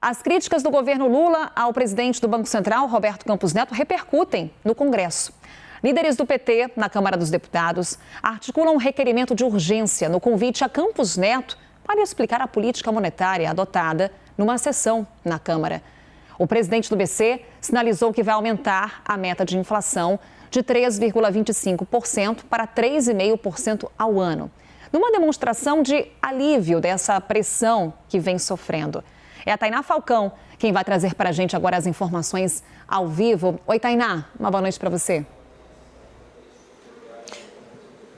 As críticas do governo Lula ao presidente do Banco Central, Roberto Campos Neto, repercutem no Congresso. Líderes do PT, na Câmara dos Deputados, articulam um requerimento de urgência no convite a Campos Neto para explicar a política monetária adotada numa sessão na Câmara. O presidente do BC sinalizou que vai aumentar a meta de inflação de 3,25% para 3,5% ao ano, numa demonstração de alívio dessa pressão que vem sofrendo. É a Tainá Falcão quem vai trazer para a gente agora as informações ao vivo. Oi, Tainá, uma boa noite para você.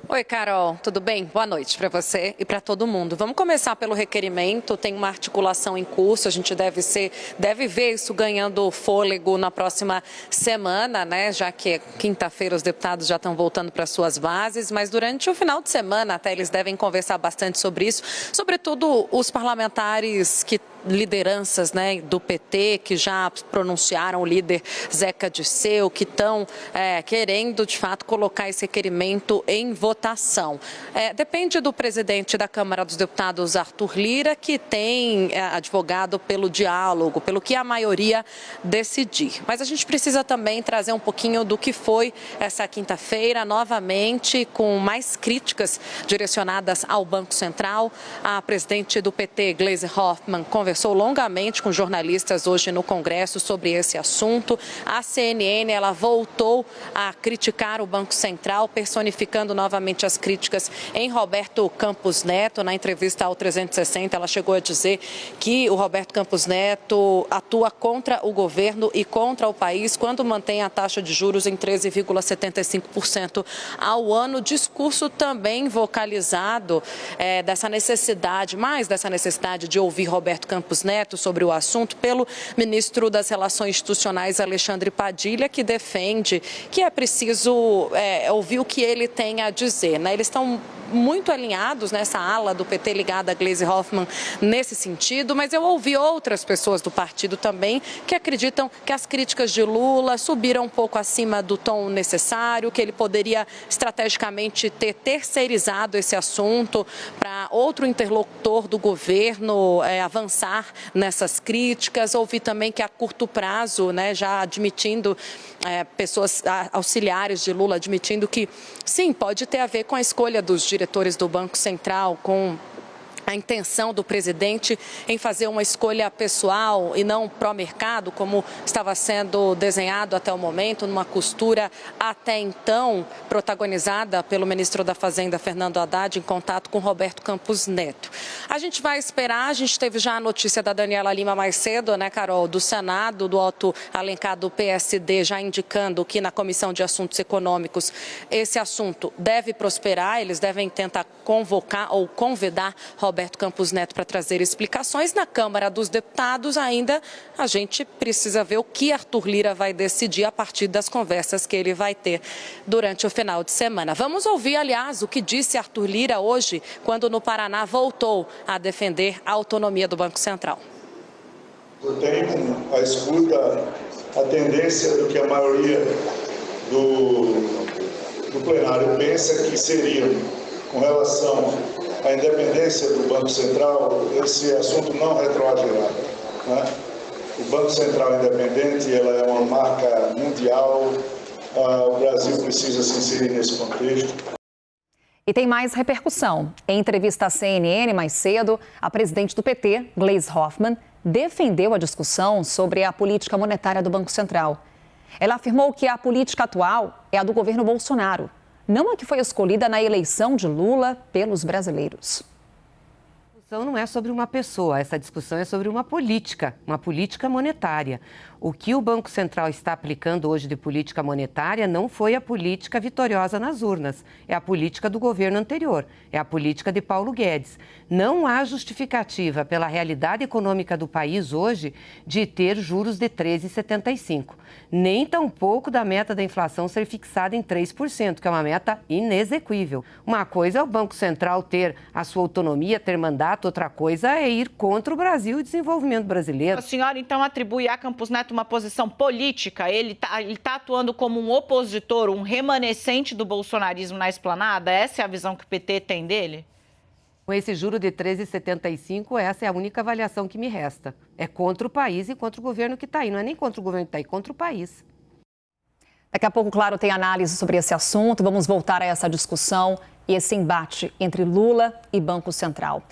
Oi, Carol, tudo bem? Boa noite para você e para todo mundo. Vamos começar pelo requerimento, tem uma articulação em curso, a gente deve ver isso ganhando fôlego na próxima semana, né? Já que quinta-feira os deputados já estão voltando para suas bases, mas durante o final de semana até eles devem conversar bastante sobre isso, sobretudo os parlamentares lideranças, né, do PT que já pronunciaram, o líder Zeca Dirceu, que estão querendo de fato colocar esse requerimento em votação. Depende do presidente da Câmara dos Deputados, Arthur Lira, que tem advogado pelo diálogo, pelo que a maioria decidir. Mas a gente precisa também trazer um pouquinho do que foi essa quinta-feira, novamente com mais críticas direcionadas ao Banco Central. A presidente do PT, Gleisi Hoffmann, conversou longamente com jornalistas hoje no Congresso sobre esse assunto. A CNN, ela voltou a criticar o Banco Central, personificando novamente as críticas em Roberto Campos Neto. Na entrevista ao 360, ela chegou a dizer que o Roberto Campos Neto atua contra o governo e contra o país quando mantém a taxa de juros em 13,75% ao ano. Discurso também vocalizado dessa necessidade, mais dessa necessidade de ouvir Roberto Campos Neto sobre o assunto pelo ministro das Relações Institucionais, Alexandre Padilha, que defende que é preciso ouvir o que ele tem a dizer, né? Eles estão muito alinhados nessa ala do PT ligada a Gleisi Hoffmann nesse sentido, mas eu ouvi outras pessoas do partido também que acreditam que as críticas de Lula subiram um pouco acima do tom necessário, que ele poderia estrategicamente ter terceirizado esse assunto para outro interlocutor do governo avançar nessas críticas. Ouvi também que a curto prazo, né, já admitindo, pessoas auxiliares de Lula admitindo que sim, pode ter a ver com a escolha dos diretores do Banco Central, com a intenção do presidente em fazer uma escolha pessoal e não pró-mercado, como estava sendo desenhado até o momento, numa costura até então protagonizada pelo ministro da Fazenda, Fernando Haddad, em contato com Roberto Campos Neto. A gente vai esperar, a gente teve já a notícia da Daniela Lima mais cedo, né, Carol, do Senado, do Otto Alencar do PSD, já indicando que na Comissão de Assuntos Econômicos esse assunto deve prosperar, eles devem tentar convocar ou convidar Roberto Campos Neto para trazer explicações. Na Câmara dos Deputados ainda a gente precisa ver o que Arthur Lira vai decidir a partir das conversas que ele vai ter durante o final de semana. Vamos ouvir, aliás, o que disse Arthur Lira hoje, quando no Paraná voltou a defender a autonomia do Banco Central. Eu tenho a escuta, a tendência do que a maioria do plenário pensa que seria com relação à independência do Banco Central, esse assunto não retroagirá, né? O Banco Central independente, ela é uma marca mundial, o Brasil precisa se inserir nesse contexto. E tem mais repercussão. Em entrevista à CNN mais cedo, a presidente do PT, Gleisi Hoffmann, defendeu a discussão sobre a política monetária do Banco Central. Ela afirmou que a política atual é a do governo Bolsonaro, não a que foi escolhida na eleição de Lula pelos brasileiros. A discussão não é sobre uma pessoa, essa discussão é sobre uma política monetária. O que o Banco Central está aplicando hoje de política monetária não foi a política vitoriosa nas urnas, é a política do governo anterior, é a política de Paulo Guedes. Não há justificativa pela realidade econômica do país hoje de ter juros de 13,75, nem tampouco da meta da inflação ser fixada em 3%, que é uma meta inexequível. Uma coisa é o Banco Central ter a sua autonomia, ter mandato, outra coisa é ir contra o Brasil e o desenvolvimento brasileiro. A senhora, então, atribui a Campos Neto uma posição política? Ele tá atuando como um opositor, um remanescente do bolsonarismo na esplanada? Essa é a visão que o PT tem dele? Com esse juro de 13,75, essa é a única avaliação que me resta. É contra o país e contra o governo que está aí. Não é nem contra o governo que está aí, contra o país. Daqui a pouco, claro, tem análise sobre esse assunto. Vamos voltar a essa discussão e esse embate entre Lula e Banco Central.